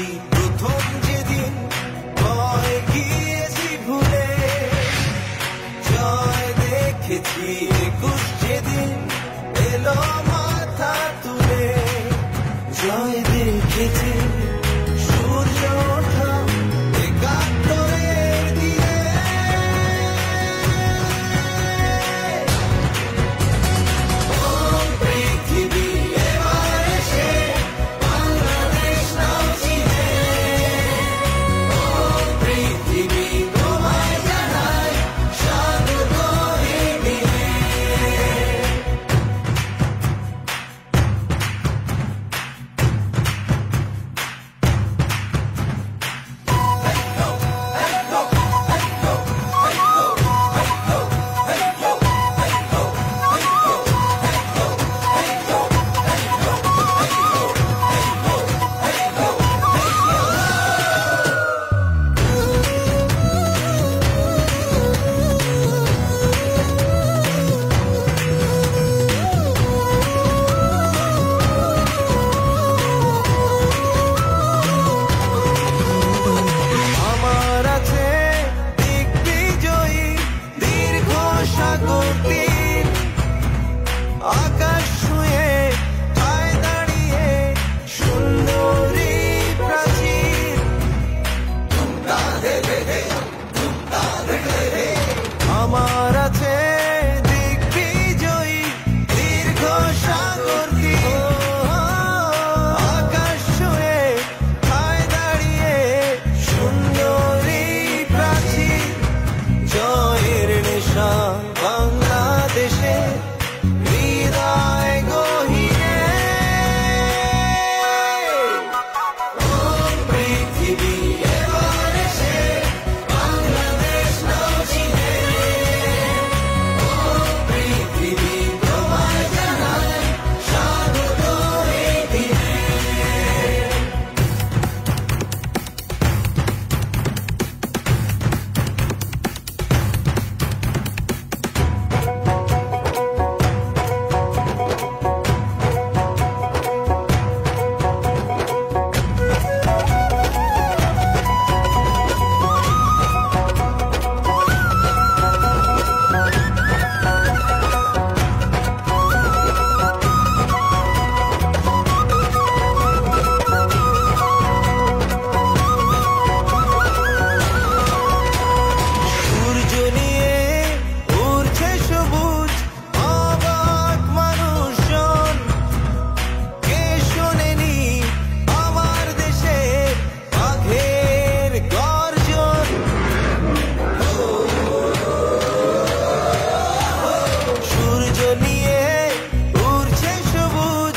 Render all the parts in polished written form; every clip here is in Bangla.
ভাবছি প্রথম যেদিন ভয় গিয়েছি ভুলে, জয় দেখেছি 21 যেদিন এলো মাথা তুলে, জয় দেখেছি সূর্য ওঠা 71 দিনে। ও পৃথিবী এবার এসে বাংলাদেশ নাও চিনে, ও পৃথিবী তোমায় জানাই স্বাগত এই দিনে। আমার আছে দিগ্বিজয়ী দীর্ঘ সাগর তীর, আকাশ ছুঁয়ে ঠায় দাঁড়িয়ে সুন্দরী প্রাচীর। আমার আছে দিগ্বিজয়ী দীর্ঘ সাগর তীর, আকাশ ছুঁয়ে ঠায় দাঁড়িয়ে সুন্দরী প্রাচীর। জয়ের নিশান বাংলাদেশে হৃদয় গহীনে, ও পৃথিবী এবার এসে বাংলাদেশ নাও চিনে, ও পৃথিবী তোমায় জানাই স্বাগত এই দিনে। সূর্য নিয়ে উড়ছে সবুজ অবাক মানুষজন, কে শোনেনি আমার দেশে বাঘের গর্জন। সূর্য নিয়ে উড়ছে সবুজ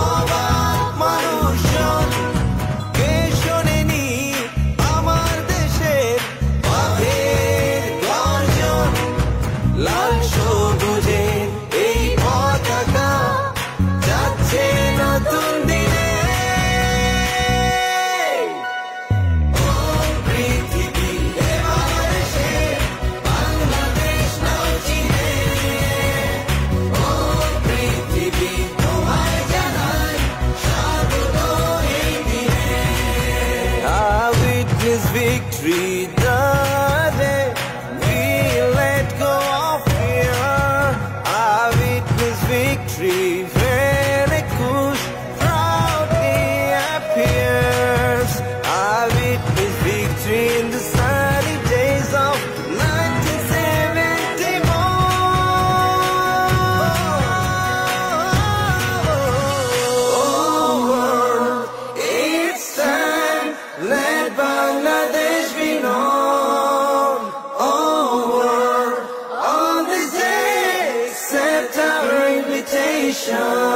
অবাক মানুষজন, কে শোনেনি আমার দেশের বাঘের গর্জন। লাল সবুজের এই পতাকা যাচ্ছে নতুন দিনে, ও পৃথিবী এবার এসে বাংলাদেশ নাও চিনে, ও পৃথিবী তোমায় জানাই স্বাগত এই দিনে। I witness victory the day we let go of fear. I witness victory when a kush proudly appears. I witness victory in the sunny days of 1974. Oh world, it's time, let Bangladesh be known. Oh world, on this day accept our invitation.